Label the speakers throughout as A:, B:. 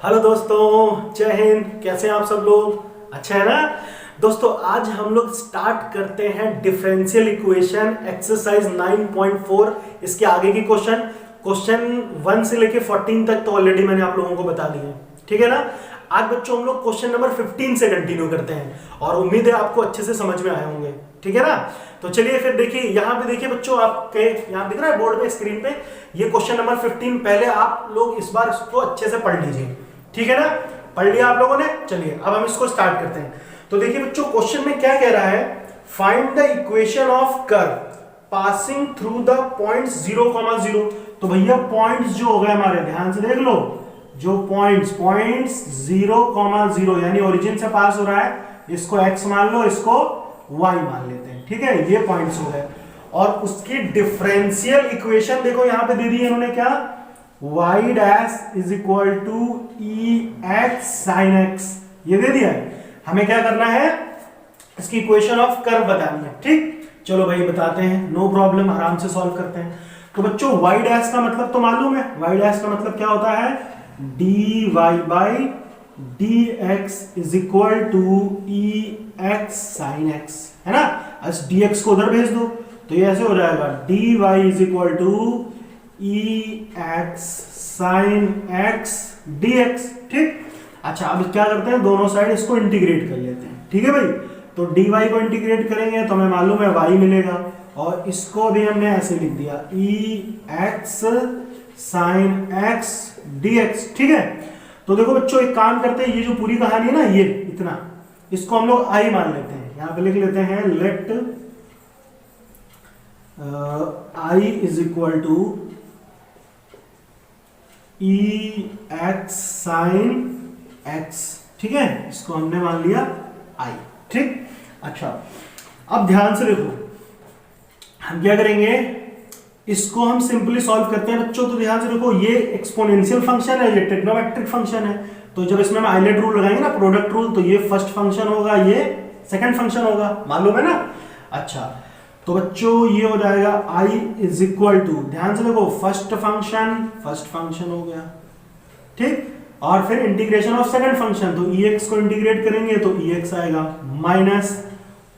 A: Hello दोस्तों, जय हिंद। कैसे हैं आप सब लोग? अच्छा है ना दोस्तों। आज हम लोग स्टार्ट करते हैं डिफरेंशियल इक्वेशन एक्सरसाइज 9.4। इसके आगे की क्वेश्चन 1 से लेके 14 तक तो ऑलरेडी मैंने आप लोगों को बता दिए, ठीक है ना। आज बच्चों हम लोग क्वेश्चन नंबर 15 से कंटिन्यू करते हैं और उम्मीद है आपको अच्छे से समझ में आए होंगे, ठीक है ना। तो चलिए फिर देखिए, यहाँ पे देखिए बच्चों, आपके यहाँ दिख रहा है बोर्ड पे, स्क्रीन पे, ये क्वेश्चन नंबर 15। पहले आप लोग इस बार इसको अच्छे से पढ़ लीजिए, ठीक है ना। पढ़ लिया आप लोगों ने? चलिए अब हम इसको स्टार्ट करते हैं। तो देखिए बच्चों, क्वेश्चन में क्या कह रहा है, find the equation of curve passing through the points 0,0। तो भैया पॉइंट्स जो हो गए हमारे, ध्यान से देख लो, जो पॉइंट्स 0,0 यानी ओरिजिन से पास हो रहा है, इसको x मान लो, इसको y मान लेते हैं, ठीक है। ये पॉइंट्स हो गए और उसकी डिफरेंशियल इक्वेशन देखो यहां पे दे दी है इन्होंने, क्या, y dash is equal to ex sin x, ये दे दिया है। हमें क्या करना है, इसकी इक्वेशन ऑफ कर्व बतानी है, ठीक। चलो भाई बताते हैं, नो प्रॉब्लम, आराम से सॉल्व करते हैं। तो बच्चों y डैश का मतलब तो मालूम है, y डैश का मतलब क्या होता है, dy by dx is equal to ex sin x, है ना। आज dx को उधर भेज दो तो ये ऐसे हो जाएगा, dy is equal to ex sin x dx, ठीक। अच्छा अब क्या करते हैं, दोनों साइड इसको इंटीग्रेट कर लेते हैं, ठीक है भाई। तो dy को इंटीग्रेट करेंगे तो हमें मालूम है y मिलेगा, और इसको भी हमने ऐसे लिख दिया ex sin x dx, ठीक है। तो देखो बच्चों, एक काम करते हैं, ये जो पूरी कहानी है ना, ये इतना, इसको हम लोग i मान लेते हैं। यहां पे लिख लेते हैं, let i is equal to ex sin x, ठीक है। इसको हमने मान लिया i, ठीक। अच्छा अब ध्यान से देखो, हम क्या करेंगे, इसको हम सिंपली सॉल्व करते हैं बच्चों। तो ध्यान से देखो, ये एक्सपोनेंशियल फंक्शन है, ये ट्रिग्नोमेट्रिक फंक्शन है। तो जब इसमें हम आइलेट रूल लगाएंगे ना, प्रोडक्ट रूल, तो ये फर्स्ट फंक्शन होगा, ये सेकंड फंक्शन होगा, मालूम है ना। अच्छा तो बच्चों ये हो जाएगा i इज इक्वल टू, ध्यान से देखो, फर्स्ट फंक्शन हो गया, ठीक। और फिर इंटीग्रेशन ऑफ सेकंड फंक्शन, तो ex को इंटीग्रेट करेंगे तो ex आएगा, माइनस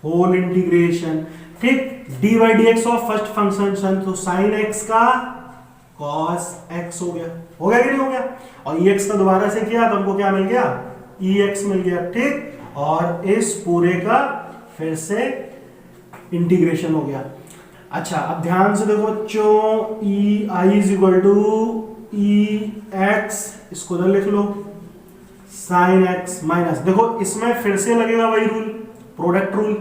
A: होल इंटीग्रेशन, ठीक, dy dx of first function, तो sin x का cos x हो गया कि नहीं हो गया। और ex का दोबारा से किया तो हमको क्या मिल गया, ex मिल गया, ठीक। और इस पूरे का फिर से इंटीग्रेशन हो गया। अच्छा अब ध्यान से देखो बच्चों, i is equal to ex, इसको उधर लिख लो, sin x माइनस, देखो इसमें फिर से लगेगा वही रूल, प्रोडक्ट रूल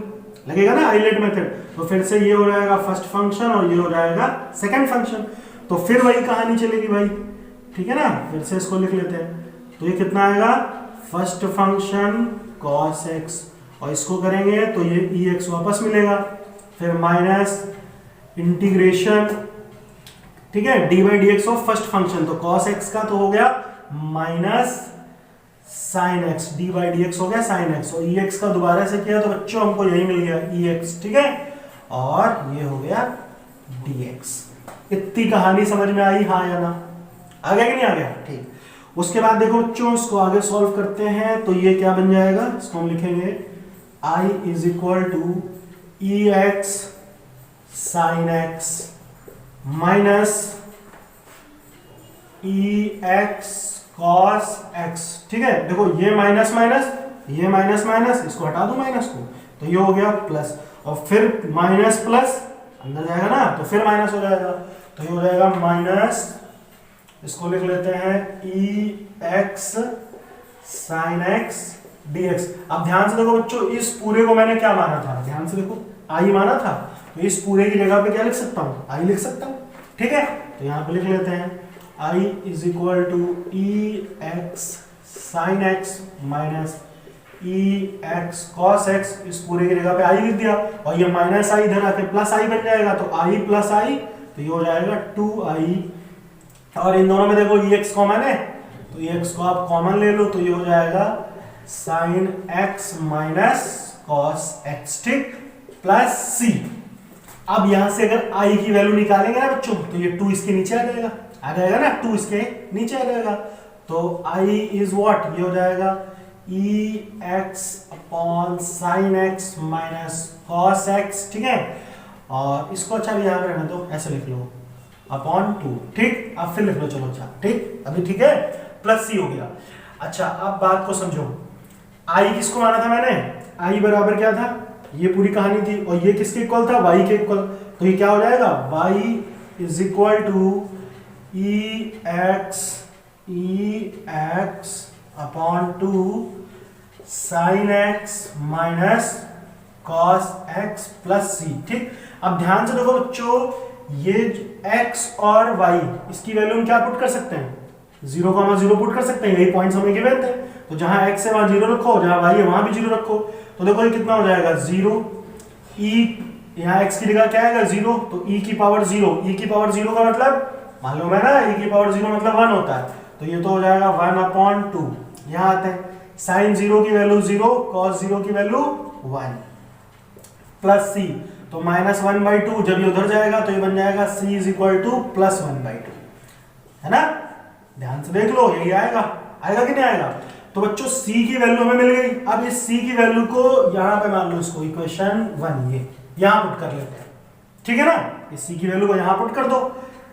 A: लगेगा ना, आइलेट मेथड। तो फिर से ये हो जाएगा फर्स्ट फंक्शन और ये हो जाएगा सेकंड फंक्शन, तो फिर वही कहानी चलेगी भाई, ठीक है ना। फिर से इसको लिख लेते हैं, तो ये कितना आएगा, फर्स्ट फंक्शन cos x, और इसको करेंगे तो ये ex वापस मिलेगा, फिर माइनस इंटीग्रेशन, ठीक है, dy dx of first function, तो cos x का तो हो गया minus sin x, dy dx हो गया sin x, और ex का दोबारा से किया तो बच्चों हमको यही मिल गया ex, ठीक है, और ये हो गया dx। इतनी कहानी समझ में आई, हाँ या ना? आ गया कि नहीं आ गया? ठीक। उसके बाद देखो बच्चों, इसको आगे सॉल्व करते हैं, तो ये क्या बन जाएगा, इसको हम लिखेंगे i is equal to ex sin x minus ex cos x, ठीक है। देखो ये माइनस माइनस, ये माइनस माइनस, इसको हटा दो माइनस को, तो ये हो गया प्लस, और फिर माइनस प्लस अंदर जाएगा ना, तो फिर माइनस हो जाएगा, तो ये हो जाएगा माइनस, इसको लिख लेते हैं ex sin x dx। अब ध्यान से देखो बच्चों, इस पूरे को मैंने क्या माना था, ध्यान से देखो, i माना था, तो इस पूरे की जगह पे क्या लिख सकता हूँ, i लिख सकता हूँ, ठीक है। तो यहाँ पे लिख लेते हैं i is equal to ex sin x minus ex cos x, इस पूरे की जगह पे i लिख दिया, और ये माइनस i इधर आके प्लस i बन जाएगा, तो i प्लस i, तो ये हो जाएगा 2i, और इन दोनों में देखो ex कॉमन है, तो ex को आप कॉमन ले लो, तो ये हो जाएगा sin x minus cos x, ठीक, प्लस c। अब यहां से अगर i की वैल्यू निकालेंगे ना बच्चों, तो ये 2 इसके नीचे आ जाएगा ना, 2 इसके नीचे आ जाएगा, तो आई इज व्हाट, ये हो जाएगा e x upon sine x minus cos x, ठीक है। और इसको अच्छा भी याद रहने दो, ऐसे लिख लो अपॉन 2, ठीक। अब फिर लिख लो, चलो अच्छा, ठीक, अभी ठीक है, प्लस सी हो गया। अच्छा अब बात को समझो, आई किसको माना था मैंने, आई बराबर क्या था, ये पूरी कहानी थी, और ये किसके इक्वल था, वाई के इक्वल। तो ये क्या हो जाएगा, y is equal to e x upon 2 sine x minus cos x plus c, ठीक। अब ध्यान से देखो बच्चों, ये x और y इसकी वैल्यू हम क्या पुट कर सकते हैं, 0,0 पुट कर सकते हैं, यही पॉइंट्स हमें गिवन थे। तो जहां x है वहां 0 रखो, जहां y है वहां भी 0 रखो। तो देखो ये कितना हो जाएगा 0, e यहाँ x की जगह क्या आएगा 0, तो e की पावर 0, e की पावर 0 का मतलब मालूम है ना, e की पावर 0 मतलब 1 होता है, तो ये तो हो जाएगा 1/2। यहाँ आते हैं, साइन 0 की वैल्यू 0, कॉस 0 की वैल्यू 1 प्लस c, तो -1/2, जब ये उधर जाएगा तो ये बन जाएगा c इज इक्वल टू +1/2, है ना। ध्यान से देख लो, यही आएगा, आएगा कि नहीं आएगा। तो बच्चों c की वैल्यू हमें मिल गई। अब इस c की वैल्यू को यहां पे मान लो, इसको इक्वेशन 1 ये यहां पुट कर लेते हैं, ठीक है ना। इस c की वैल्यू को यहां पुट कर दो,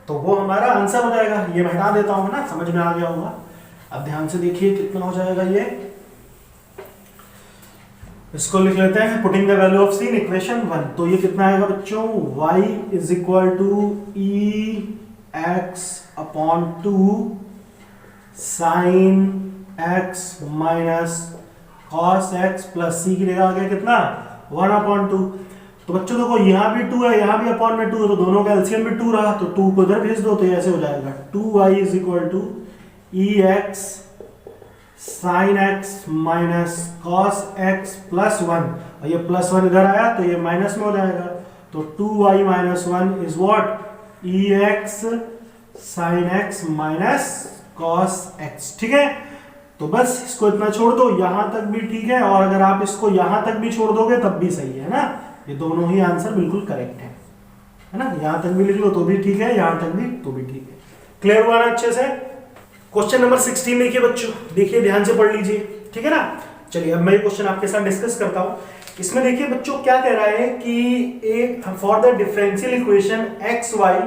A: तो वो हमारा आंसर हो जाएगा। ये मैं हटा देता हूं ना, समझ में आ गया होगा। अब ध्यान से देखिए कितना हो जाएगा ये, इसको लिख लेते हैं, putting the value of c in equation 1। तो ये कितना आएगा बच्चों, y is equal to e x upon 2 sine x minus cos x plus c की जगह आ गया कितना 1/2। तो बच्चों देखो यहाँ भी 2 है, यहाँ भी अपॉन में 2 है, तो दोनों का एलसीएम भी 2 रहा, तो 2 को इधर भेज दो, तो ऐसे हो जाएगा 2y is equal to e x sine x minus cos x plus 1, और ये प्लस 1 इधर आया तो ये माइनस में हो जाएगा, तो 2y minus 1 is what E x sine x minus cos x, ठीक है। तो बस इसको इतना छोड़ दो, यहां तक भी ठीक है, और अगर आप इसको यहां तक भी छोड़ दोगे तब भी सही है ना। ये दोनों ही आंसर बिल्कुल करेक्ट है ना। यहां तक भी लिख लो तो भी ठीक है, यहां तक भी तो भी ठीक है। क्लियर हुआ ना अच्छे से। क्वेश्चन नंबर 16 देखिए बच्चों, देखिए ध्यान से पढ़ लीजिए, ठीक है ना। चलिए अब मैं ये क्वेश्चन आपके साथ डिस्कस करता हूं। इसमें देखिए बच्चों क्या कह रहा है कि एक for the differential equation x y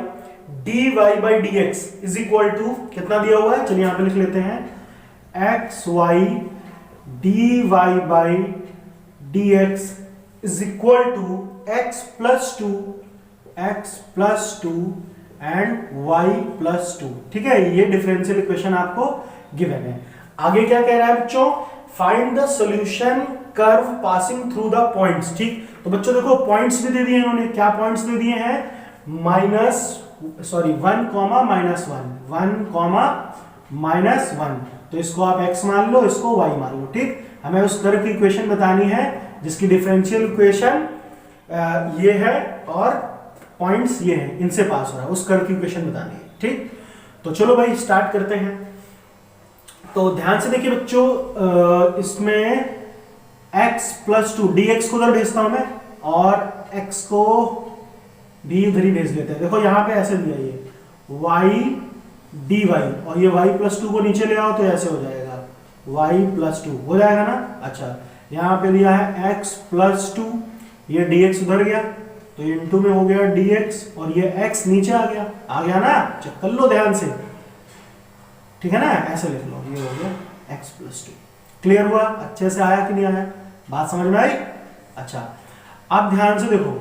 A: d y by d x is equal to कितना दिया हुआ है, चलिए यहां पे लिख लेते हैं, x y d y by d x is equal to x plus two and y plus 2, ठीक है। ये डिफरेंशियल इक्वेशन आपको गिवन है। आगे क्या कह रहा है बच्चों, find the solution curve passing through the points, ठीक। तो बच्चों देखो पॉइंट्स भी दे दिए इन्होंने, क्या पॉइंट्स दे दिए हैं, 1,-1, तो इसको आप x मान लो, इसको y मान लो, ठीक। हमें उस कर्व की इक्वेशन बतानी है जिसकी डिफरेंशियल इक्वेशन ये है और पॉइंट्स ये हैं, इनसे पास हो रहा है, उस कर्व की इक्वेशन बतानी है, ठीक। तो चलो भाई स्टार्ट करते हैं। तो ध्यान से देखिए बच्चों, इसमें x प्लस 2 dx को उधर भेजता हूं मैं, और x को भी उधर ही भेज लेते हैं। देखो यहां पे ऐसे दिया ये y dy, और ये y प्लस 2 को नीचे ले आओ तो ऐसे हो जाएगा y प्लस 2 हो जाएगा ना। अच्छा यहां पे दिया है x प्लस 2, ये dx उधर गया तो इनटू में हो गया dx, और ये x नीचे आ गया ना, चेक कर लो ध्यान से, ठीक है ना, ऐसे लिख लो, ये हो गया x प्लस 2। क्लियर हुआ, अच्छे से आया कि नहीं आया, बात समझ में आई। अच्छा अब ध्यान से देखो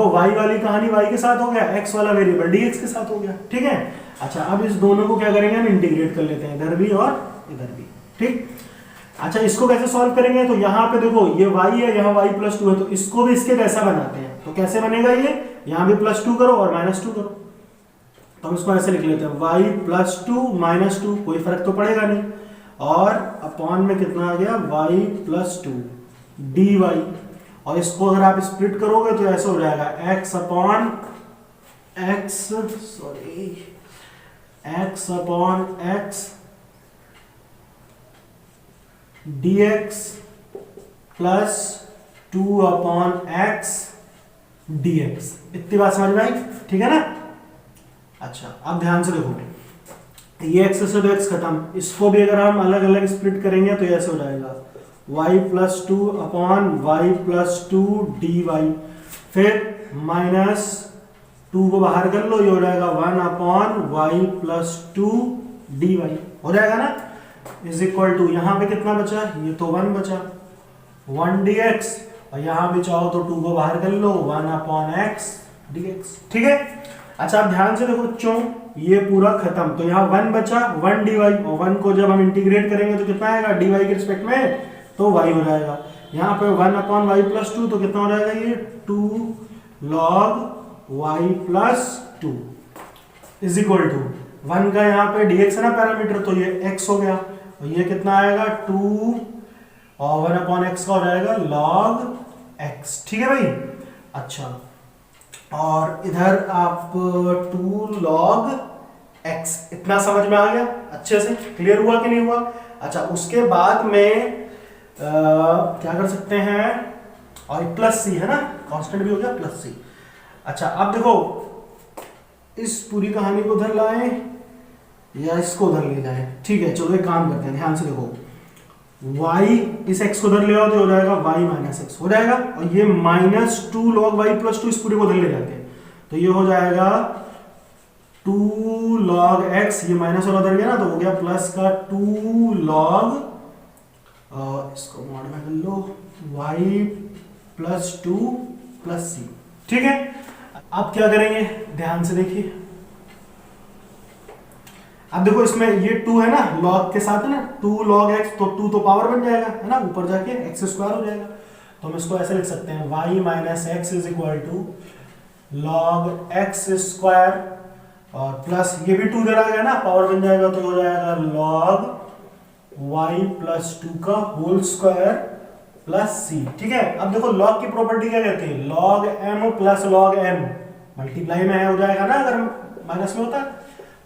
A: y वाली कहानी y के साथ हो गया, x वाला वेरिएबल dx के साथ हो गया, ठीक है। अच्छा अब इस दोनों को क्या करेंगे हम, इंटीग्रेट कर लेते हैं, इधर भी और इधर भी, ठीक। अच्छा इसको कैसे सॉल्व करेंगे, तो यहाँ पे देखो ये y है, यहाँ y प्लस 2 है, तो इसको भी इसके कैसा बनाते हैं, तो कैसे बनेगा ये, यहाँ भी प्लस 2 करो और माइनस 2 करो, तो हम इसको ऐसे लिख लेते हैं y प्लस 2 माइनस 2, कोई फर्क तो पड़ेगा नहीं, और अपॉन में कितना आ गया y प्लस 2 dy, और इसको अगर आप स्प्लिट करोगे तो ऐसे हो जाएगा x upon x dx plus 2 upon x dx। इतनी बात समझ में आई, ठीक है ना। अच्छा अब ध्यान से देखो, ये x से तो x खत्म, इसको भी अगर हम अलग अलग स्प्लिट करेंगे तो ऐसे हो जाएगा y plus two upon y plus two d y, फिर माइनस टू को बाहर कर लो, ये हो जाएगा 1 upon y plus two d y, हो जाएगा ना, इज इक्वल टू यहाँ पे कितना बचा, ये तो 1 बचा 1 dx, और यहाँ भी चाहो तो 2 को बाहर कर लो 1 अपॉन एक्स dx, ठीक है। अच्छा आप ध्यान से देखो बच्चों, ये पूरा खत्म, तो यहाँ 1 बचा 1 dy, और 1 को जब हम इंटीग्रेट करेंगे तो कितना आएगा dy के रिस्पेक्ट में, तो y हो जाएगा। यहाँ पे 1 अपॉन वाई प्लस टू, तो कितना हो जाएगा ये 2 log y plus two is equal to 1 का यहाँ पे dx है ना पैरामीटर, तो ये x हो गया, और ये कितना आएगा 2 और 1 अपॉन x का हो जाएगा log x, ठीक है भाई। अच्छा और इधर आप 2 log x, इतना समझ में आ गया, अच्छे से क्लियर हुआ कि नहीं हुआ। अच्छा उसके बाद में क्या कर सकते हैं, और प्लस सी है ना, कांस्टेंट भी हो गया प्लस सी। अच्छा अब देखो इस पूरी कहानी को उधर लाएं या इसको उधर ले जाएं, ठीक है चलो एक काम करते हैं, ध्यान से देखो y इस x को उधर ले आओ तो हो जाएगा y माइनस एक्स हो जाएगा, और ये minus 2 log y plus to इस पूरे को उधर ले जाते हैं, तो ये हो जाएगा 2 log x, ये माइनस वाला उधर गया ना, तो हो गया प्लस का 2 log, इसको मॉड में कर लो y plus two plus c, ठीक है। अब क्या करेंगे ध्यान से देखिए, अब देखो इसमें ये 2 है ना log के साथ है ना, 2 log x, तो 2 तो पावर बन जाएगा है ना, ऊपर जाके x स्क्वायर हो जाएगा, तो हम इसको ऐसे लिख सकते हैं y minus x is equal to log x square, और प्लस ये भी 2 इधर आ गया ना, पावर बन जाएगा, तो हो जाएगा log y प्लस टू का होल स्क्वायर प्लस सी, ठीक है। अब देखो log की प्रॉपर्टी क्या कहती है, log m plus log n multiply में हो जाएगा ना, अगर माइनस में होता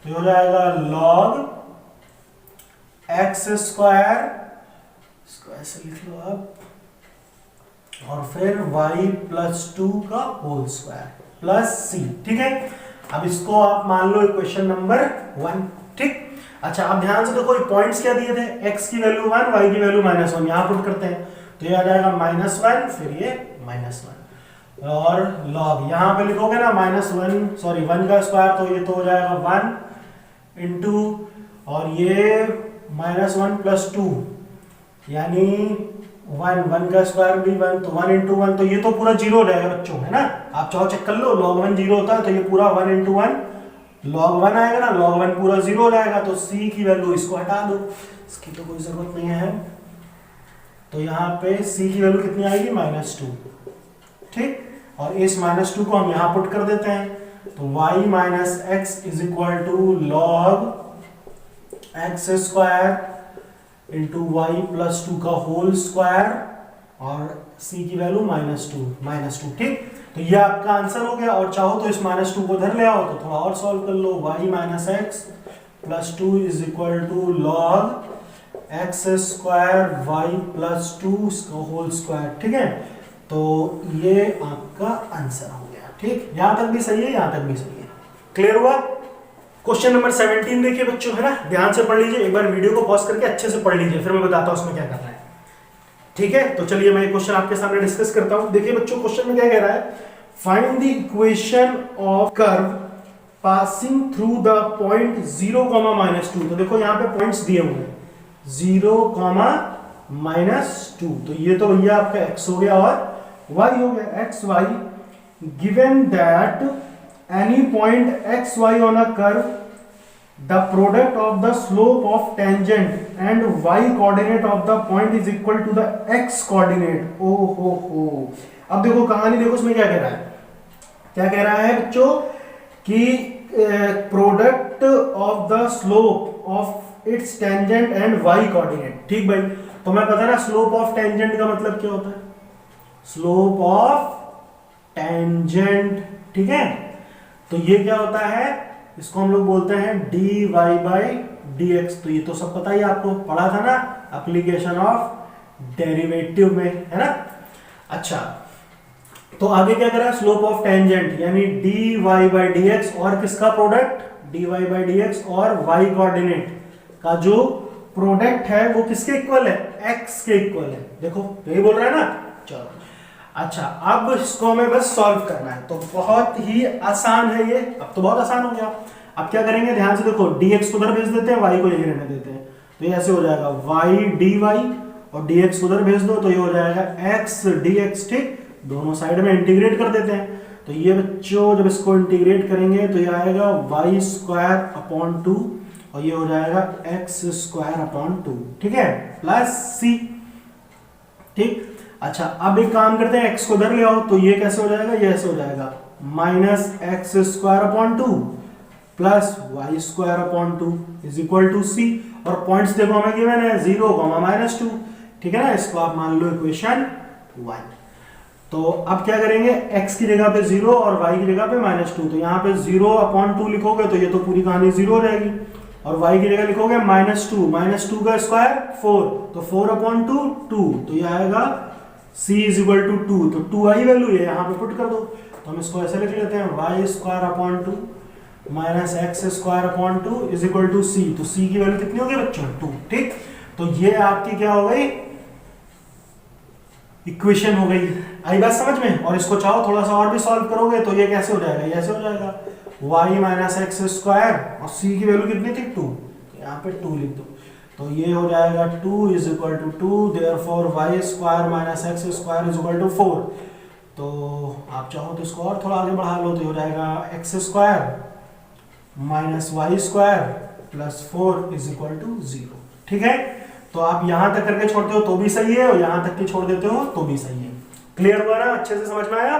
A: तो हो जाएगा log x स्क्वायर, इसको ऐसे लिख लो आप, और फिर y प्लस टू का होल स्क्वायर प्लस सी, ठीक है। अब इसको आप मान लो इक्वेशन नंबर 1, ठीक। अच्छा अब ध्यान से देखो ये पॉइंट्स क्या दिए थे, x की वैल्यू 1, y की वैल्यू -1, यहां पुट करते हैं तो ये आ जाएगा -1, फिर ये -1, और log यहां पे लिखोगे ना -1 सॉरी 1 का स्क्वायर, तो ये तो हो जाएगा 1 इंटू, और ये -1 प्लस 2 यानी 1 का स्क्वायर भी 1, तो 1 इंटू 1, तो ये तो पूरा 0 हो जाएगा बच्चों, है ना, आप चाहो चेक कर लो, log 1 0 होता है, तो ये पूरा 1 इंटू 1 log 1 आएगा ना, log 1 पूरा 0 हो जाएगा, तो c की वैल्यू इसको हटा दो, इसकी तो कोई जरूरत नहीं है, तो यहाँ पे c की वैल्यू कितनी आएगी -2, ठीक, और इस -2 को हम यहाँ पुट कर देते हैं, तो y minus x is equal to log x square into y plus 2 का होल स्क्वायर, और c की वैल्यू -2, ठीक। तो ये आपका आंसर हो गया, और चाहो तो इस -2 को इधर ले आओ तो थोड़ा और सॉल्व कर लो, y minus x plus 2 is equal to log x square y plus 2 इसका होल स्क्वायर, ठीक है। तो ये आपका आंसर हो गया, ठीक, यहां तक भी सही है, यहां तक भी सही है, क्लियर हुआ। क्वेश्चन नंबर 17 देखिए बच्चों, है ना, ध्यान से पढ़ लीजिए, एक बार वीडियो को पॉज करके अच्छे से पढ़ लीजिए, फिर मैं बताता हूं उसमें क्या करना है, ठीक है। तो चलिए मैं क्वेश्चन आपके सामने डिस्कस करता हूं। देखिए बच्चों क्वेश्चन में क्या कह रहा है, find the equation of curve passing through the point 0, -2। तो देखो यहाँ पे पॉइंट्स दिए हुए हैं 0, -2, तो ये तो भैया आपका x हो गया और y हो गया, x y given that any point x y on a curve the product of the slope of tangent and y coordinate of the point is equal to the x coordinate। ओ हो, अब देखो कहानी देखो उसमें क्या कह रहा है, क्या कह रहा है बच्चों कि product of the slope of its tangent and y coordinate, ठीक भाई। तो मैं पता ना स्लोप ऑफ टेंजेंट का मतलब क्या होता है, स्लोप ऑफ टेंजेंट, ठीक है। तो ये क्या होता है, इसको हम लोग बोलते हैं dy बाई dx, तो ये तो सब पता ही आपको, पढ़ा था ना एप्लीकेशन ऑफ डेरिवेटिव में, है ना। अच्छा तो आगे क्या करा, स्लोप ऑफ टेंजेंट यानी dy बाई dx और किसका product, dy by d x और y कोऑर्डिनेट का जो प्रोडक्ट है वो किसके इक्वल है, x के इक्वल है। देखो यही बोल रहा है ना। चलो अच्छा, अब इसको हमें बस सॉल्व करना है, तो बहुत ही आसान है ये, अब तो बहुत आसान हो गया। अब क्या करेंगे, ध्यान से देखो, dx को उधर भेज देते हैं, y को यही रहने देते हैं, तो ये ऐसे हो जाएगा y dy और dx उधर भेज दो तो ये हो जाएगा x dx, ठीक। दोनों साइड में इंटीग्रेट कर देते हैं, तो ये बच्चों जब इसको इंटीग्रेट करेंगे तो ये आएगा y स्क्वायर अपॉन 2 और ये हो जाएगा x स्क्वायर अपॉन 2, ठीक है, प्लस c, ठीक। अच्छा अब एक काम करते हैं, x को उधर ले आओ तो ये कैसे हो जाएगा, ये ऐसे हो जाएगा minus x square upon 2 plus y square upon 2 is equal to c। और पॉइंट्स देखो हमें गिवन है 0, -2, ठीक है ना, इसको आप मान लो इक्वेशन 1। तो अब क्या करेंगे, x की जगह पे 0 और y की जगह पे -2, तो यहाँ पे 0 अपॉन 2 लिखोगे तो ये तो पूरी कहानी 0 हो जाएगी, और y की जगह लिखोगे -2 का स्क्वायर 4, तो 4 अपॉन 2 2, तो ये आएगा c इज इक्वल टू 2, तो 2i वैल्यू है यहाँ पे पुट कर दो, तो हम इसको ऐसे लिख लेते हैं y square upon 2 minus x square upon 2 is equal to c, तो c की वैल्यू कितनी होगी बच्चों, 2, ठीक। तो ये आपकी क्या हो गई, इक्वेशन हो गई। आई बात समझ में। और इसको चाहो थोड़ा सा और भी सॉल्व करोगे तो ये कैसे हो जाएगा, ये ऐसे हो जाएगा y माइनस एक्स स्क्वायर और c की वैल्यू कितनी थी 2, तो यहाँ पे 2 लिख दो, तो ये हो जाएगा 2 is equal to 2, therefore y square minus x square is equal to 4। तो आप चाहो तो इसको और थोड़ा आगे बढ़ा लो, तो हो जाएगा x square minus y square plus 4 is equal to 0, ठीक है। तो आप यहां तक करके छोड़ते हो तो भी सही है और यहां तक की छोड़ देते हो तो भी सही है। क्लियर हुआ ना, अच्छे से समझ में आया।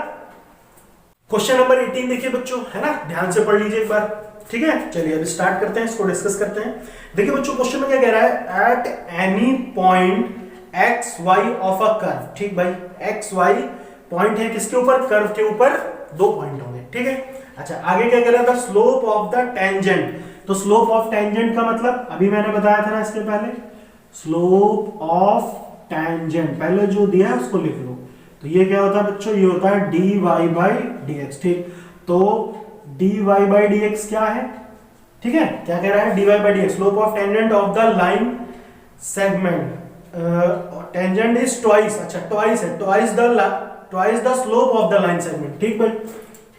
A: क्वेश्चन नंबर 18 देखिए बच्चों, है ना, ध्यान से पढ़ लीजिए एक बार, ठीक है। चलिए अभी स्टार्ट करते हैं, इसको डिस्कस करते हैं। देखिए बच्चों क्वेश्चन में क्या कह रहा है, at any point x y of a curve, ठीक भाई, एक्स वाई पॉइंट है किसके ऊपर, कर्व के ऊपर, 2 पॉइंट होंगे, ठीक है। अच्छा आगे क्या कह रहा था, स्लोप ऑफ द टेंजेंट, तो स्लोप ऑफ टेंजेंट का मतलब अभी मैंने बताया था ना इसके पहले, स्लोप ऑफ टेंजेंट पहले जो दिया है उसको लिख लो, तो ये क्या होता है बच्चों, ये होता है dy बाई डी एक्स, ठीक। तो dy बाई डी एक्स क्या है, ठीक है, क्या कह रहा है, dy by d x, slope of tangent of the line segment, tangent is twice, अच्छा ट्वाइस है, twice the slope of the line segment, ठीक भाई।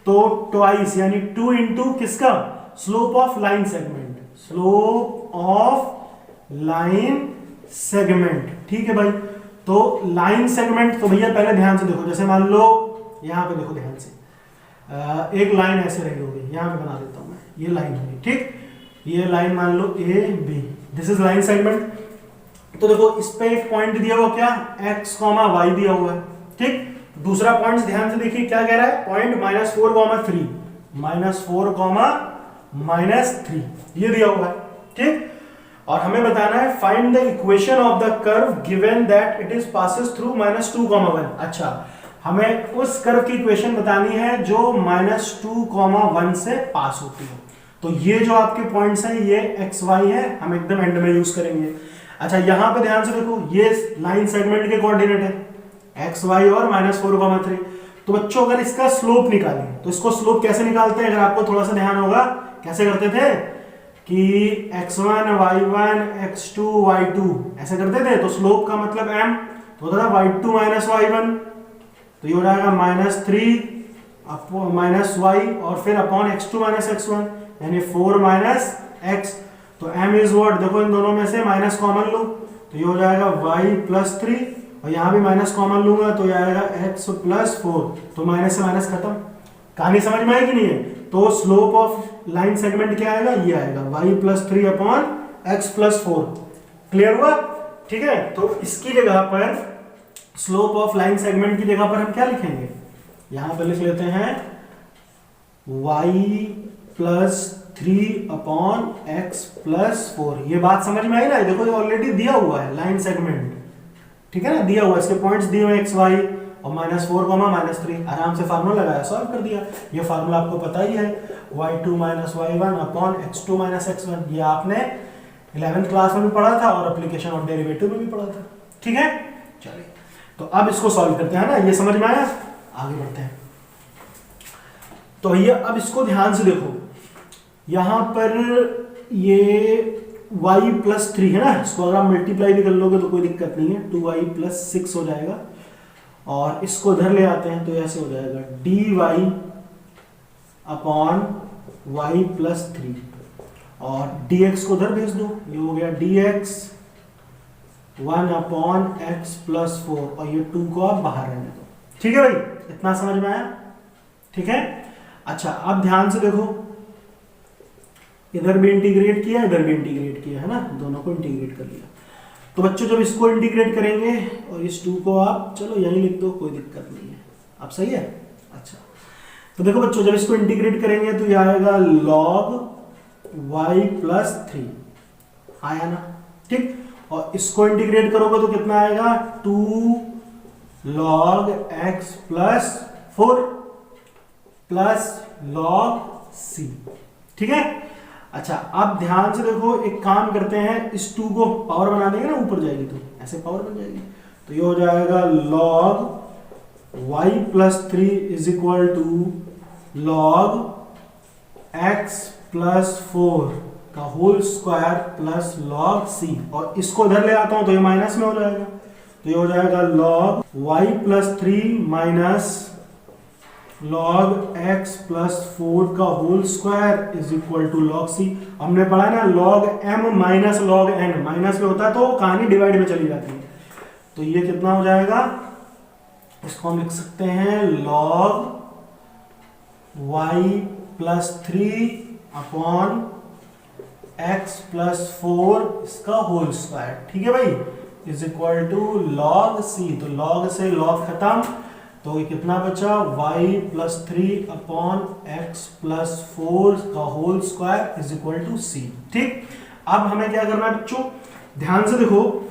A: तो ट्वाइस यानी 2 इंटू किसका, slope of line segment, slope of line segment, ठीक है भाई। तो लाइन सेगमेंट, तो भैया पहले ध्यान से देखो, जैसे मान लो यहां पे देखो ध्यान से, एक लाइन ऐसे रही होगी, यहां पे बना देता हूं मैं, ये लाइन होगी, ठीक, ये लाइन मान लो A B, this is line segment. तो देखो इस पे एक पॉइंट दिया हुआ क्या, x, y दिया हुआ है, ठीक। दूसरा पॉइंट ध्यान से देखिए क्या कह रहा है, पॉइंट -4, 3, -4, -3 ये दिया हुआ है, ठीक। और हमें बताना है find the equation of the curve given that it is passes through -2, 1। अच्छा हमें उस कर्व की इक्वेशन बतानी है जो -2, 1 से पास होती है। तो ये जो आपके पॉइंट्स हैं ये एक्स वाई है, हम एकदम एंड में यूज करेंगे। अच्छा यहां पे ध्यान से देखो, ये लाइन सेगमेंट के कोऑर्डिनेट है एक्स वाई और -4, 3। तो बच्चों अगर इसका स्लोप निकालें तो इसको स्लोप कैसे निकालते हैं, अगर आपको थोड़ा सा ध्यान होगा, कैसे करते थे कि x1 y1 x2 y2 ऐसे करते थे, तो स्लोप का मतलब m, तो होता था y2 माइनस y1, तो ये हो जाएगा -3 माइनस y और फिर अपॉन x2 माइनस x1 यानी 4 माइनस x। तो m इज व्हाट, देखो इन दोनों में से माइनस कॉमन लो, तो ये हो जाएगा y प्लस 3 और यहाँ भी माइनस कॉमन लूंगा तो ये आएगा x प्लस 4, तो माइनस से माइनस खत्म। कहानी समझ में आई कि नहीं है। तो स्लोप ऑफ लाइन सेगमेंट क्या आएगा, ये आएगा y plus 3 upon x plus 4। Clear हुआ, ठीक है। तो इसकी जगह पर स्लोप ऑफ लाइन सेगमेंट की जगह पर हम क्या लिखेंगे, यहां पर लिख लेते हैं y plus 3 upon x plus 4। ये बात समझ में आई ना, देखो ये ऑलरेडी दिया हुआ है लाइन सेगमेंट, ठीक है ना, दिया हुआ, इसके पॉइंट्स दिए हुए एक्स वाई और -4, -3, आराम से फार्मूला लगाया, सॉल्व कर दिया। ये फार्मूला आपको पता ही है, y2 minus y1 upon x2 minus x1, ये आपने 11th क्लास में भी पढ़ा था और एप्लीकेशन ऑफ डेरिवेटिव में भी पढ़ा था, ठीक है। चलिए तो अब इसको सॉल्व करते हैं ना, ये समझ में आया, आगे बढ़ते हैं। तो ये अब इसको ध्यान से देखो, यहाँ पर ये y प्लस 3 है ना, इसको अगर आप मल्टीप्लाई भी कर लोगे तो कोई दिक्कत नहीं है, 2y प्लस 6 हो जाएगा। और इसको इधर ले आते हैं तो ऐसे हो जाएगा dy अपॉन y प्लस 3, और dx को उधर भेज दो, ये हो गया dx 1 अपॉन x प्लस 4, और ये 2 को आप बाहर रहने दो। ठीक है भाई, इतना समझ में आया? ठीक है। अच्छा अब ध्यान से देखो, इधर भी इंटीग्रेट किया, इधर भी इंटीग्रेट किया है ना, दोनों को इंटीग्रेट कर लिया। तो बच्चों जब इसको इंटीग्रेट करेंगे और इस 2 को आप चलो यहीं लिख दो, कोई दिक्कत नहीं है। अब सही है? अच्छा तो देखो बच्चों, जब इसको इंटीग्रेट करेंगे तो ये आएगा log y प्लस 3, आया ना? ठीक। और इसको इंटीग्रेट करोगे तो कितना आएगा? 2 log x plus 4 plus log c। ठीक है। अच्छा अब ध्यान से देखो, एक काम करते हैं, इस 2 को पावर बना देंगे ना, ऊपर जाएगी तो ऐसे पावर बन जाएगी, तो ये हो जाएगा log y plus 3 is equal to log x plus 4 का whole square plus log c, और इसको इधर ले आता हूं तो ये माइनस में हो जाएगा, तो ये हो जाएगा log y plus 3 minus log x plus 4 का whole square is equal to log c। हमने पढ़ा ना log m minus log n, minus में होता है तो कहानी डिवाइड में चली जाती है, तो ये कितना हो जाएगा? इसको हम लिख सकते हैं log y plus 3 upon x plus 4 इसका होल स्क्वायर। ठीक है भाई, is equal to log c, तो log से log खत्म, तो ये कितना बचा? y plus 3 upon x plus 4 का whole square is equal to c। ठीक। अब हमें क्या करना है बच्चों, ध्यान से देखो,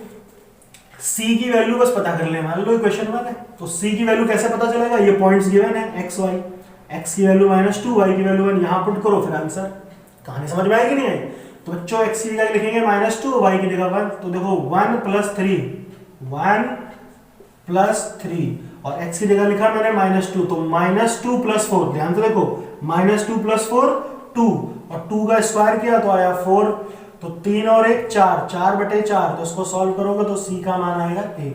A: c की वैल्यू बस पता कर ले। मान लो इक्वेशन 1 है, तो c की वैल्यू कैसे पता चलेगा? ये पॉइंट्स गिवन है x y, x की वैल्यू -2, y की वैल्यू 1, यहां पुट करो फिर आंसर। कहानी समझ में आएगी नहीं आई? तो बच्चों x की जगह लिखेंगे -2, y की जगह 1, तो देखो 1 प्लस 3, 1 प्लस 3, और x की जगह लिखा मैंने -2, तो -2 प्लस 4, ध्यान से देखो, -2 प्लस 4 2, और 2 का स्क्वायर किया तो आया 4, तो 3 और 1 4, 4/4, तो इसको सॉल्व करोगे तो c का मान आएगा 1,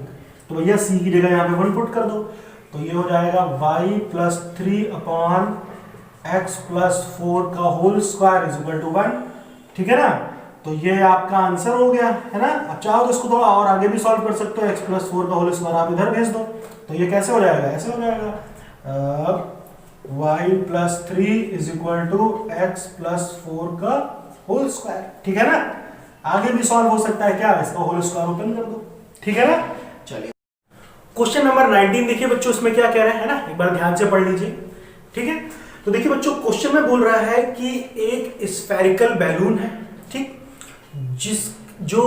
A: तो भैया c की जगह यहाँ पे 1 पुट कर दो, तो ये हो जाएगा y plus 3 upon x plus 4 का whole square is equal to 1। ठीक है ना? तो ये आपका आंसर हो गया है ना। अब चाहो तो इसको थोड़ा और आगे भी सॉल्व कर सकते हो, x प्लस 4 का होल स्क्वायर आप इधर भेज दो, तो ये कैसे हो जाएगा? ऐसे हो जाएगा y plus 3 is equal to x plus 4 का होल स्क्वायर। ठीक है ना? आगे भी सॉल्व हो सकता है क्या? इसका होल स्क्वायर ओपन कर दो। ठीक है ना? चलिए क्वेश्चन नंबर 19 देखिए बच्चों, इसमें क्या कह रहे हैं ना, एक बार ध्यान से पढ़ लीजिए। ठीक है, तो देखिए बच्चों, क्वेश्चन में बोल रहा है कि एक स्फेरिकल बैलून है, ठीक, जो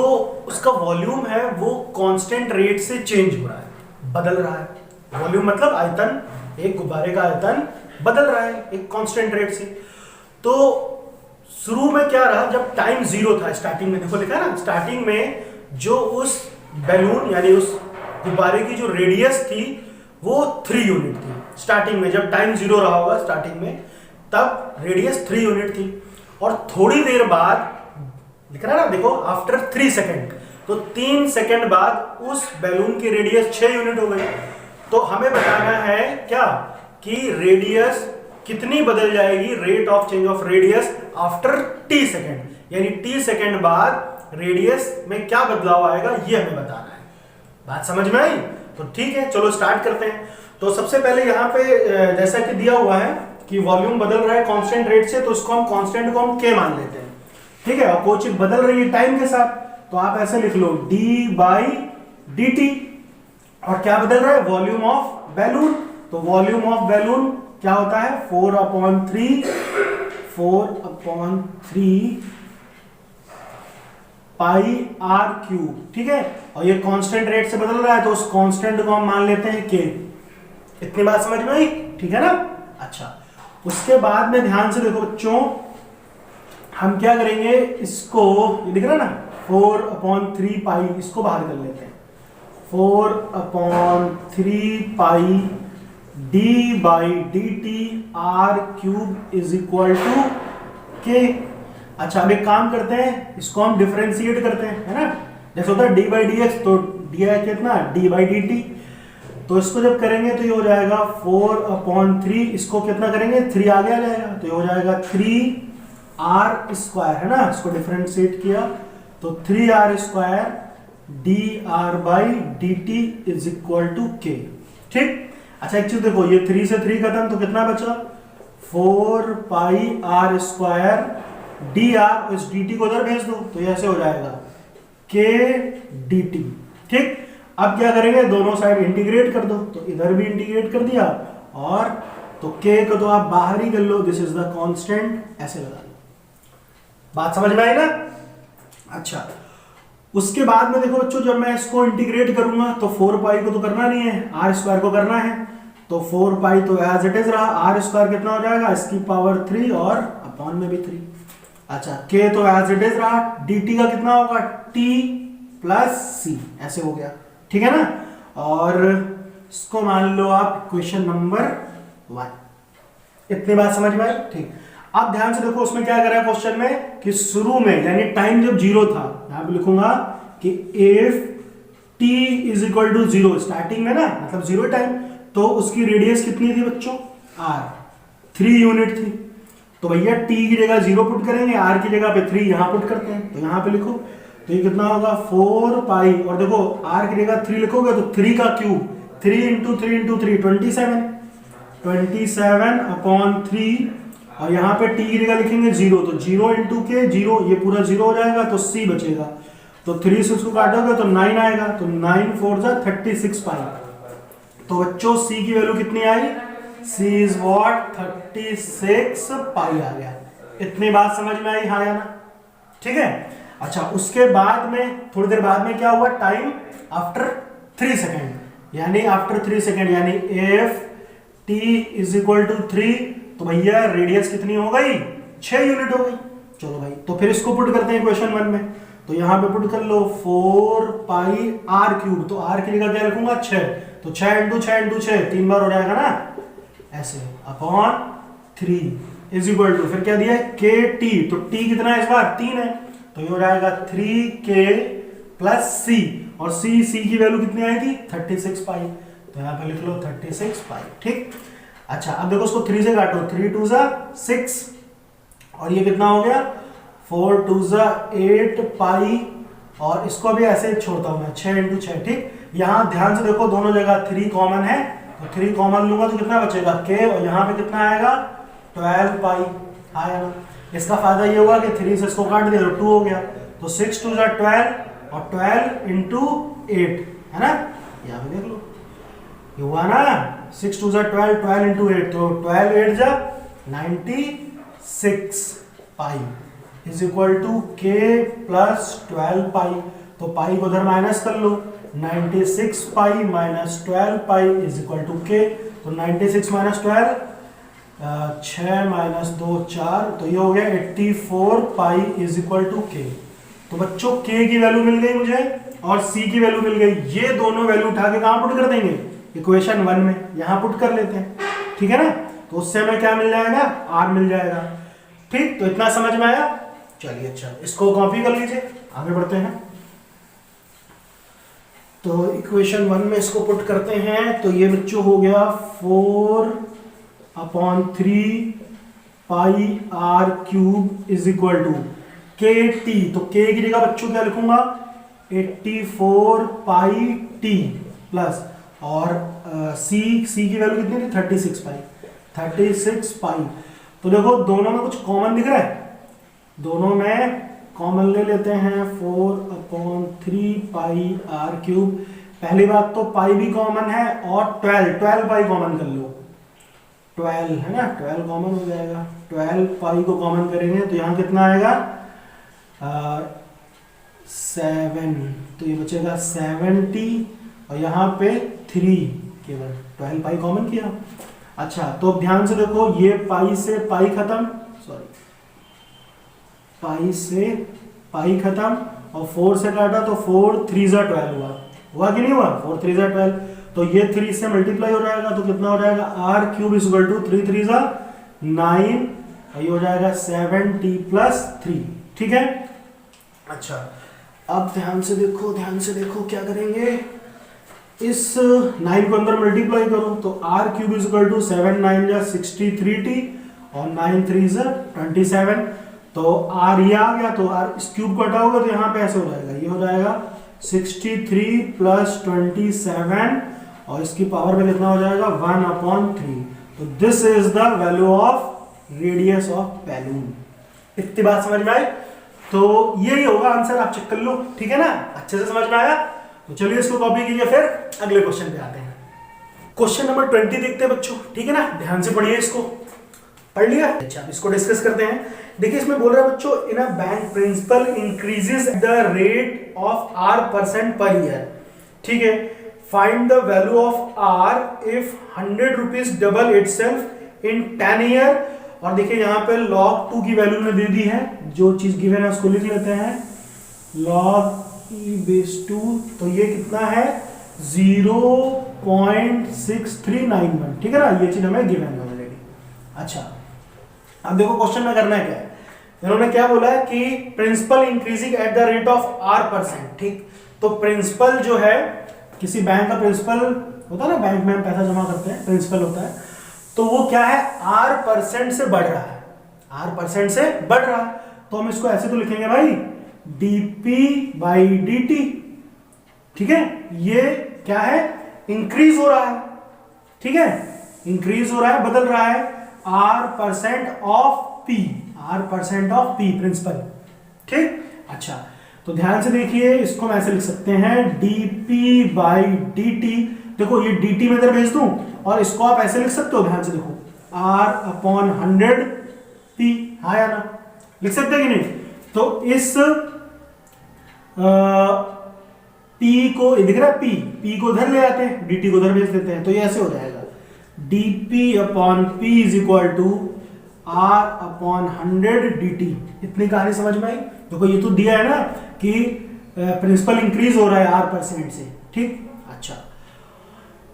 A: उसका वॉल्यूम है वो कांस्टेंट रेट से चेंज हो रहा है, बदल रहा है। वॉल्यूम मतलब आयतन, एक गुब्बारे का आयतन बदल रहा है एक कांस्टेंट रेट से। तो शुरू में क्या रहा, जब टाइम 0 था, स्टार्टिंग में देखो लिखा है ना, स्टार्टिंग में जो उस बैलून यानी उस गुब्बारे की जो रेडियस थी वो 3 यूनिट थी। स्टार्टिंग में जब टाइम 0 रहा होगा स्टार्टिंग में, तब रेडियस 3 यूनिट थी। और थोड़ी देर बाद लिख रहा है ना, देखो आफ्टर 3 सेकेंड, तो 3 सेकेंड बाद उस बैलून की रेडियस 6 यूनिट हो गई। तो हमें बताना है क्या, कि रेडियस कितनी बदल जाएगी, rate of change of radius after t second, यानी t सेकेंड बाद रेडियस में क्या बदलाव आएगा, ये हमें बताना है। बात समझ में आई? तो ठीक है, चलो स्टार्ट करते हैं। तो सबसे पहले यहाँ पे जैसा कि दिया हुआ है कि वॉल्यूम बदल रहा है कांस्टेंट रेट से, तो उसको हम कांस्टेंट को हम k मान लेते हैं। ठीक है, और कोई चीज बदल रही है टाइम के साथ, तो आप ऐसे लिख लो d/dt। और क्या बदल रहा है, वॉल्यूम ऑफ बैलून। तो वॉल्यूम ऑफ बैलून क्या होता है, 4/3 पाई r क्यूब। ठीक है, और ये कांस्टेंट रेट से बदल रहा है, तो उस कांस्टेंट को हम मान लेते हैं k। इतनी बात समझ में आई? ठीक है ना? अच्छा, उसके बाद में ध्यान से देखो बच्चों, हम क्या करेंगे, इसको ये दिख रहा है ना 4/3 पाई, इसको बाहर कर लेते हैं। 4/3 pi d/dt r cube is equal to k. अच्छा अब एक काम करते हैं, इसको हम डिफरेंशिएट करते हैं, है ना। जैसे होता है डी बाई डी एक्स, तो डी है कितना, डी बाई डी टी। तो इसको जब करेंगे तो ये हो जाएगा 4/3, इसको कितना करेंगे 3 आगे आ जाएगा, तो ये हो जाएगा 3r स्क्वायर, है ना। इसको डिफरेंशिएट किया तो 3r square dr by d t is equal to k. ठीक। अच्छा एक चीज देखो, ये 3 से 3 खत्म, तो कितना बचा 4 पाई r स्क्वायर dr, इस dt को उधर भेज दो तो ये ऐसे हो जाएगा k dt। ठीक। अब क्या करेंगे, दोनों साइड इंटीग्रेट कर दो, तो इधर भी इंटीग्रेट कर दिया, और तो k को तो आप बाहर ही कर लो, दिस इज द कांस्टेंट, ऐसे लगा लो। बात समझ में आई ना। अच्छा उसके बाद में देखो बच्चों, जब मैं इसको इंटीग्रेट करूंगा तो 4 पाई को तो करना नहीं है, r स्क्वायर को करना है, तो 4 पाई तो एज इट इज रहा, r स्क्वायर कितना हो जाएगा, इसकी पावर 3 और अपॉन में भी 3। अच्छा k तो एज इट इज रहा, dt का कितना होगा t प्लस c, ऐसे हो गया। ठीक है ना। और इसको मान लो आप इक्वेशन नंबर 1। इतनी बात समझ में आई। ठीक। अब ध्यान से देखो उसमें क्या करा है क्वेश्चन में, कि शुरू में यानी टाइम जब 0 था, यहां पे लिखूंगा कि if t is equal to 0, starting में ना मतलब 0 टाइम, तो उसकी रेडियस कितनी थी बच्चों, r 3 यूनिट थी। तो भैया t की जगह 0 पुट करेंगे, r की जगह पे 3 यहां पुट करते हैं, तो यहां पे लिखो, तो ये कितना होगा 4 पाई, और देखो r की जगह 3 लिखोगे तो 3 का क्यूब, 3 इंटू 3 इंटू 3 27 अपॉन 3, और यहाँ पे t की जगह लिखेंगे 0, तो 0 इंटू के 0, ये पूरा 0 हो जाएगा, तो c बचेगा, तो 3 से उसको काटोगे तो 9 आएगा, तो 9 4 जा 36 पाई। तो बच्चों c की वैल्यू कितनी आई, c इज व्हाट 36 पाई आ गया। इतनी बात समझ में आई, हाँ या ना। ठीक है। अच्छा उसके बाद में थोड़ी देर बाद में क्या हुआ, टाइम आफ्टर 3 सेकेंड, यानी आफ्टर 3 सेकेंड, यानी if t is equal to 3, तो भैया रेडियस कितनी हो गई, 6 यूनिट हो गई। चलो भाई, तो फिर इसको पुट करते हैं इक्वेशन 1 में, तो यहां पे पुट कर लो 4 पाई r क्यूब, तो r की जगह क्या रखूंगा 6, तो 6 इंटू 6 इंटू 6 3 बार हो जाएगा ना, ऐसे अपॉन 3 इज इक्वल टू, फिर क्या दिया है के टी, तो t कितना है इस बार 3 है, तो ये हो जाएगा 3k प्लस c, और c की वैल्यू कितनी आई थी 36 पाई, तो यहाँ पे लिख लो 36 पाई। ठीक। अच्छा अब देखो उसको 3 से काटो, 3 2 जा 6, और ये कितना हो गया 4 2 जा 8 पाई, और इसको भी ऐसे छोड़ता हूं मैं 6 इंटू 6। ठीक। यहाँ ध्यान से देखो दोनों जगह 3 कॉमन है, तो 3 कॉमन लूंगा तो कितना बचेगा k, और यहाँ पे कितना आएगा 12 पाई आया ना। इसका फायदा ये होगा कि 3 से इसको काट दिया तो 2 हो गया, तो 6 2 जा 12, और 12 इंटू 8, है ना, यहाँ पे देख लो ये हुआ ना, 6 2 जा 12, 12 इंटू 8, तो 12 8 जा 96 pi is equal to k plus 12 pi, तो पाई को उधर माइनस कर लो, 96 pi minus 12 pi is equal to k, तो 96 माइनस 12 6 माइनस 2 4, तो ये हो गया 84 pi is equal to k। तो बच्चों k की वैल्यू मिल गई मुझे और c की वैल्यू मिल गई, ये दोनों वैल्यू उठा के कहां पुट कर देंगे, इक्वेशन 1 में, यहां पुट कर लेते हैं। ठीक है ना। तो उससे हमें क्या मिल जाएगा, r मिल जाएगा। ठीक। तो इतना समझ में आया। चलिए अच्छा इसको कॉपी कर लीजिए, आगे बढ़ते हैं। तो इक्वेशन 1 में इसको पुट करते हैं, तो ये बच्चों हो गया 4/3 pi r cube is equal to k t, तो k की जगह बच्चों क्या लिखूंगा 84 पाई t प्लस, और c की वैल्यू कितनी थी 36 पाई, 36 पाई। तो देखो दोनों में कुछ कॉमन दिख रहा है, दोनों में कॉमन ले लेते हैं 4/3 पाई r क्यूब। पहली बात तो पाई भी कॉमन है, और 12 पाई कॉमन कर लो, 12 है ना, 12 कॉमन हो जाएगा, 12 पाई को कॉमन करेंगे तो यहाँ कितना आएगा 7, तो ये बचेगा 70, और यहाँ पे 3, केवल 12 पाई कॉमन किया। अच्छा तो ध्यान से देखो, ये पाई से पाई खत्म, सॉरी पाई से पाई खत्म, और 4 से काटा तो 4 3 जा 12 हुआ कि नहीं हुआ, 4 3 जा 12, तो ये 3 से मल्टीप्लाई हो जाएगा, तो कितना हो जाएगा r cube is equal to 3 3 जा 9 और ये हो जाएगा 7t+3, ठीक है। अच्छा अब ध्यान से देखो क्या करेंगे, इस 9 को अंदर मल्टीप्लाई करो तो r³ = 7 9 जा 63t और 9 3 जा 27, तो r ये आ गया तो r इस क्यूब को हटाओगे तो यहाँ पे ऐसे हो जाएगा, ये हो जाएगा 63 + 27 और इसकी पावर में कितना हो जाएगा 1/3। तो this is the value of radius of balloon. इतनी बात समझ में आई? तो यही होगा आंसर, आप चेक कर लो, ठीक है ना, अच्छे से समझ में आया? तो चलिए इसको कॉपी कीजिए, फिर अगले क्वेश्चन पे आते हैं। क्वेश्चन नंबर 20 देखते हैं बच्चों, ठीक है ना, ध्यान से पढ़िए इसको। पढ़ लिया? अच्छा इसको डिस्कस करते हैं। देखिए इसमें बोल रहा है बच्चों, in a bank principal increases the rate of r% पर ईयर, ठीक है। Find the value of r if 100 rupees double itself in 10 year. और देखिए यहाँ पे log 2 की वैल्यू में दे दी है, जो चीज गिवन है उसको लिख लेते हैं, log e⁻², तो ये कितना है 0.6391, ठीक है ना, ये चीज हमें गिवन है ऑलरेडी। अच्छा अब देखो क्वेश्चन में करना है क्या है, इन्होंने क्या बोला है कि principal increasing at the rate of r%, ठीक। तो प्रिंसिपल जो है, किसी बैंक का प्रिंसिपल होता है ना, बैंक में हम पैसा जमा करते हैं, प्रिंसिपल होता है, तो वो क्या है r% से बढ़ रहा है, r% से बढ़ रहा है, तो हम इसको ऐसे तो लिखेंगे भाई dp/dt, ठीक है। ये क्या है, इंक्रीज हो रहा है, ठीक है, इंक्रीज हो रहा है, बदल रहा है, r% ऑफ p प्रिंसिपल, ठीक। अच्छा तो ध्यान से देखिए, इसको मैं ऐसे लिख सकते हैं dp/dt। देखो ये dt में इधर भेज दूं और इसको आप ऐसे लिख सकते हो, ध्यान से देखो r/100p, हाँ या ना, लिख सकते हैं कि नहीं? तो इस p को दिख रहा है, p को उधर ले आते हैं, dt को उधर भेज देते हैं, तो ये ऐसे हो जाएगा dp/p = r/100 dt। इतनी कहानी समझ में आई? देखो ये तो दिया है ना कि प्रिंसिपल इंक्रीज हो रहा है r% से, ठीक। अच्छा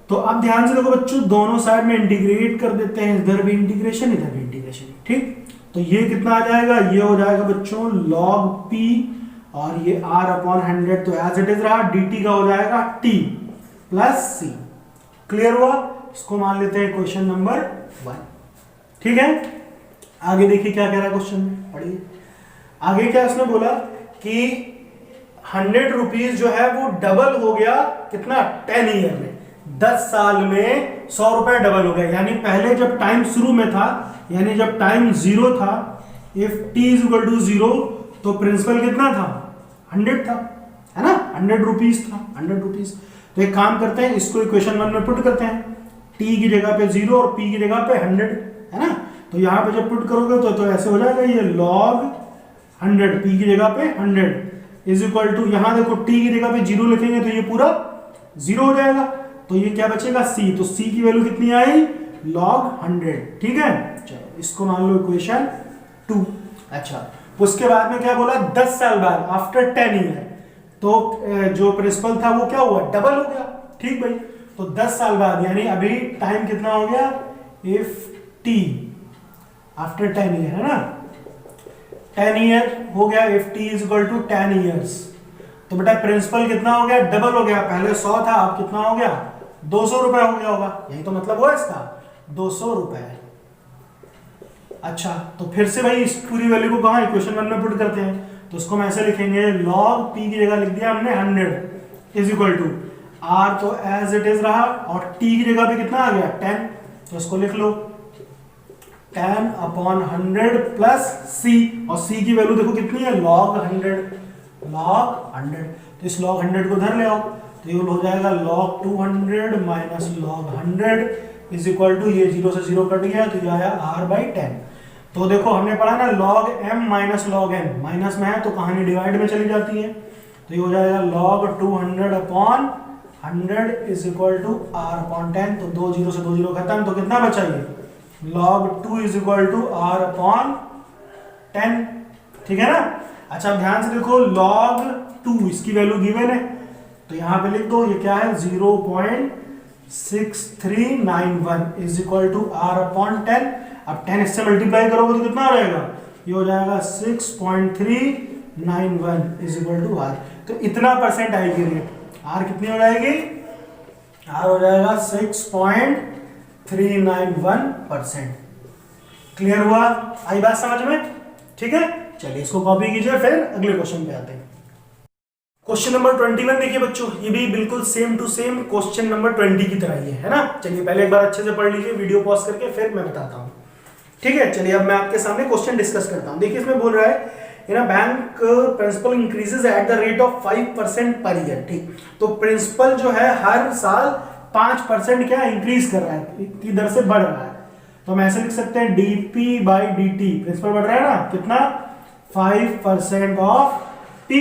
A: तो अब ध्यान से देखो बच्चों, दोनों साइड में इंटीग्रेट कर देते हैं, इधर भी इंटीग्रेशन इधर भी इंटीग्रेशन, ठीक। तो ये कितना आ जाएगा, ये हो जाएगा बच्चों log p और ये r/100 तो एज इट इज रहा, dt का हो जाएगा t + c। क्लियर हुआ? इसको मान लेते हैं क्वेश्चन नंबर 1, ठीक है। आगे देखिए क्या कह रहा है क्वेश्चन में, पढ़िए आगे क्या उसने बोला कि 100 रुपीज जो है वो डबल हो गया, कितना 10 ईयर में, 10 साल में 100 रुपए डबल हो गया। यानी पहले जब टाइम शुरू में था, यानी जब टाइम 0 था, इफ t = 0 तो प्रिंसिपल कितना था 100 था, है ना, 100 रुपीज था, 100 रुपीज। तो एक काम करते हैं, इसको इक्वेशन 1 में पुट करते हैं, t की जगह पे 0 और p की जगह पे 100, है ना। तो यहाँ पे जब पुट करोगे तो ऐसे हो जाएगा, ये log 100 p की जगह पे 100 = यहाँ देखो t की जगह पे 0 लिखेंगे तो ये पूरा 0 हो जाएगा, तो ये क्या बचेगा c, तो c की वैल्यू कितनी आई log 100, ठीक है। चलो इसको मान लो इक्वेशन 2। अच्छा उसके बाद में क्या बोला, 10 साल बाद, आफ्टर 10 ईयर, तो जो प्रिंसिपल था वो क्या हुआ, डबल हो गया, ठीक भाई। तो 10 साल बाद यानी अभी टाइम कितना हो गया, इफ t आफ्टर 10 ईयर, है ना, 10 ईयर हो गया, इफ t = 10 ईयर्स, तो बेटा प्रिंसिपल कितना हो गया, डबल हो गया, पहले 100 था, अब कितना हो गया 200 रुपए हो गया होगा, यही तो मतलब हुआ इसका, 200 रुपए। अच्छा तो फिर से भाई इस पूरी वैल्यू को कहां इक्वेशन 1 में पुट करते हैं, तो इसको हम ऐसे लिखेंगे, log p की जगह लिख दिया हमने 100 = r तो एज इट इज रहा, और t की जगह पे कितना आ गया 10, तो इसको लिख लो 10/100 + c, और c की वैल्यू देखो कितनी है log 100, तो इस log 100 को उधर ले आओ, तो ये हो जाएगा log 200 - log 100 = ये 0 से 0 कट गया, तो ये आया r/10। तो देखो हमने पढ़ा ना log m - log n, minus में है तो कहानी डिवाइड में चली जाती है, तो ये हो जाएगा log 200/100 = r/10, तो 2 0 से 2 0 खत्म, तो कितना बचा ये log 2 = r/10, ठीक है ना। अच्छा ध्यान से देखो, log 2 इसकी वैल्यू गिवन है, तो यहां पे लिख दो, ये क्या है 0.6391 = r/10। अब 10 इससे मल्टीप्लाई करोगे तो कितना हो जाएगा, ये हो जाएगा 6.391 इज इक्वल टू आर। तो इतना परसेंट आएगी रेट, आर कितनी हो जाएगी, आर हो जाएगा 6.391%। क्लियर हुआ, आई बात समझ में, ठीक है। चलिए इसको कॉपी कीजिए, फिर अगले क्वेश्चन पे आते हैं। क्वेश्चन नंबर 21 देखिए बच्चों, ये भी बिल्कुल same to same question number 20 की तरह ही है ना। चलिए पहले एक बार अच्छे से पढ़ लीजिए, वीडियो पॉज करके फिर मैं बताता हूँ, ठीक है। चलिए अब मैं आपके सामने क्वेश्चन डिस्कस करता हूँ। देखिए इसमें बोल रहा है bank principal increases at the rate of 5% per year, ठीक। तो प्रिंसिपल जो है हर साल 5% क्या इंक्रीज कर रहा है, की दर से बढ़ रहा है। तो हम ऐसे लिख सकते हैं dp बाई dt, प्रिंसिपल बढ़ रहा है ना, कितना 5% ऑफ t,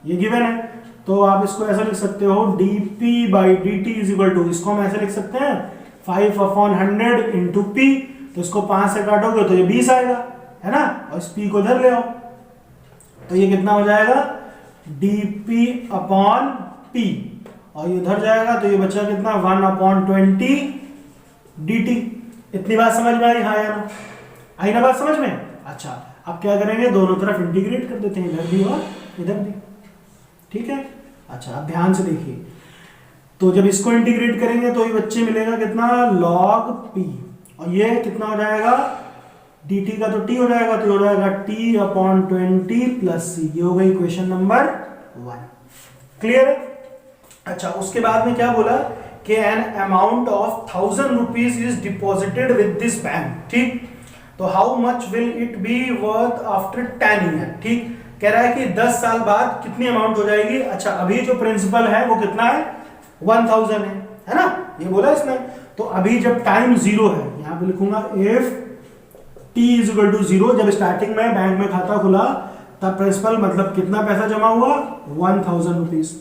A: ये गिवन है। तो आप इसको ऐसा लिख सकते हो dp by dt is equal to, इसको हम ऐसे लिख सकते हैं 5/100 इंटू p। तो इसको 5 से काटोगे तो ये 20 आएगा, है ना, और इस p को इधर ले आओ तो ये कितना हो जाएगा dp अपॉन p, और ये उधर जाएगा तो ये बचा कितना 1/20 dt। इतनी बात समझ में आई, हाँ या ना, आई ना बात समझ में। अच्छा अब क्या करेंगे, दोनों तरफ इंटीग्रेट कर देते हैं, इधर भी और इधर भी, ठीक है। अच्छा अब ध्यान से देखिए, तो जब इसको इंटीग्रेट करेंगे तो ये बच्चे मिलेगा कितना log p, और ये कितना हो जाएगा dt का तो t हो जाएगा, तो हो जाएगा t/20 प्लस c। ये हो गई इक्वेशन नंबर 1, क्लियर है। अच्छा उसके बाद में क्या बोला कि an amount of 1000 rupees is deposited with this bank, ठीक। तो how much will it be worth after 10 year, ठीक। कह रहा है कि 10 साल बाद कितनी अमाउंट हो जाएगी। अच्छा अभी जो प्रिंसिपल है वो कितना है 1000 है ना, ये बोला इसने। तो अभी जब टाइम 0 है, यहां पे लिखूंगा if t is equal to 0, जब स्टार्टिंग में बैंक में खाता खुला तब प्रिंसिपल मतलब कितना पैसा जमा हुआ 1000 रुपीज।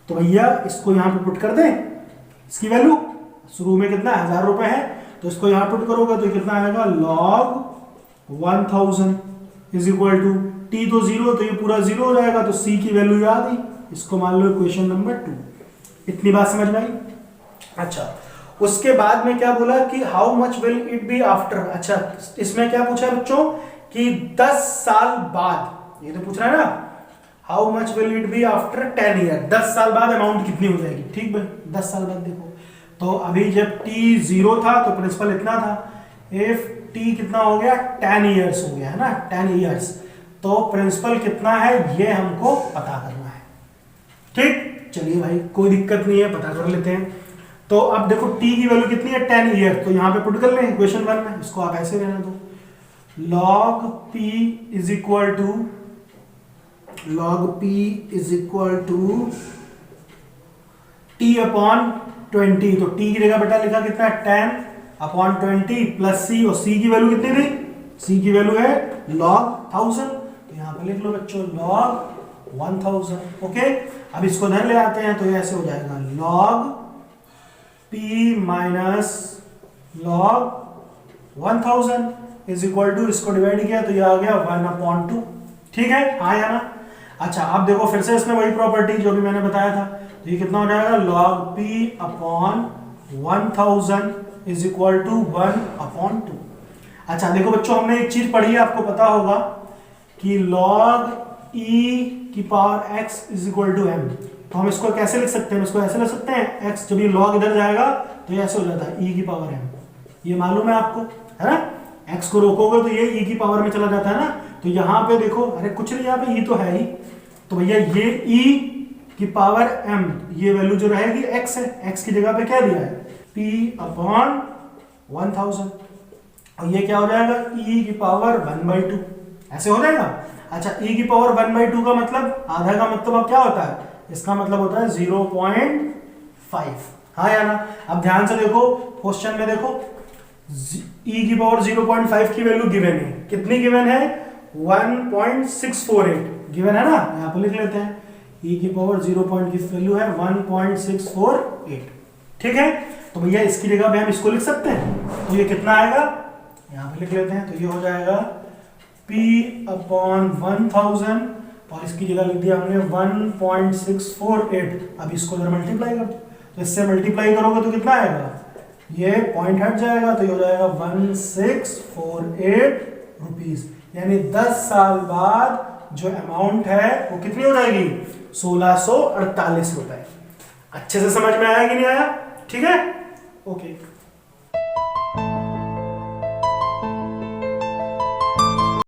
A: तो भैया इसको यहां पे पुट कर दें, इसकी वैल्यू शुरू में कितना 1000 रुपए है, तो इसको यहां पुट करोगे तो कितना आएगा log 1000 is equal to t तो 0, तो ये पूरा 0 हो जाएगा, तो c की वैल्यू याद ही, इसको मान लो इक्वेशन नंबर 2। इतनी बात समझ में आई। अच्छा उसके बाद में क्या बोला कि how much will it be after. अच्छा इसमें क्या पूछा है बच्चों कि 10 साल बाद, ये तो पूछ रहा है ना, how much will it be after 10 year, 10 साल बाद अमाउंट कितनी हो जाएगी, ठीक भाई। 10 साल बाद देखो, तो अभी जब t 0 था तो प्रिंसिपल इतना था, इफ t कितना हो गया 10 ईयर्स हो गया है ना, 10 ईयर्स, तो प्रिंसिपल कितना है ये हमको पता करना है, ठीक। चलिए भाई कोई दिक्कत नहीं है, पता कर लेते हैं। तो अब देखो t की वैल्यू कितनी है 10 ईयर, तो यहां पे पुट कर लें इक्वेशन 1 में, इसको आप ऐसे रहने दो log p is equal to t upon 20। तो t की जगह बेटा लिखा कितना है 10/20 प्लस c, और c की वैल्यू कितनी थी, c की वैल्यू है log 1000, तो यहां पे लिख लो बच्चों log 1000। ओके अब इसको इधर ले आते हैं तो ये ऐसे हो जाएगा log p minus log 1000 is equal to, इसको डिवाइड किया तो ये आ गया 1/2, ठीक है, हाँ या ना। अच्छा अब देखो फिर से इसमें वही प्रॉपर्टी जो भी मैंने बताया था, तो ये कितना हो जाएगा log p upon 1000 is equal to 1/2। अच्छा देखो बच्चों हमने एक चीज पढ़ी है, आपको पता होगा कि log e की power x is equal to m। तो हम इसको कैसे लिख सकते हैं, इसको ऐसे लिख सकते हैं x, जब ये log इधर जाएगा तो ये ऐसे हो जाता है e की पावर m, ये मालूम है आपको, है ना। x को रोकोगे तो ये e की पावर में चला जाता है ना, तो यहाँ पे देखो, अरे कुछ नहीं यहाँ पे e तो है ही, तो भैया ये e की पावर m, ये वैल्यू जो रहेगी x है, x की जगह पे क्या दिया है p अपॉन 1000, और ये क्या हो जाएगा e की पावर 1/2, ऐसे हो जाएगा। अच्छा e की पावर 1/2 का मतलब, आधा का मतलब अब क्या होता है, इसका मतलब होता है 0.5, हाँ या ना। अब ध्यान से देखो क्वेश्चन में, देखो e की पावर 0.5 की वैल्यू गिवन है, कितनी गिवन है 1.648 गिवन है ना, यहाँ पे लिख लेते हैं e की पावर 0 की वैल्यू है 1.648, ठीक है। तो भैया इसकी जगह पे हम इसको लिख सकते हैं, तो ये कितना आएगा, यहाँ पे लिख लेते हैं, तो ये हो जाएगा p अपॉन 1000, और इसकी जगह लिख दिया हमने 1.648। अब इसको इधर मल्टीप्लाई कर दो, तो इससे मल्टीप्लाई करोगे तो कितना आएगा ये पॉइंट हट जाएगा तो ये हो जाएगा 1648 रुपीज, यानी 10 साल बाद जो अमाउंट है वो कितनी हो जाएगी, 1648 रुपए। अच्छे से समझ में आया कि नहीं आया? ठीक है, ओके।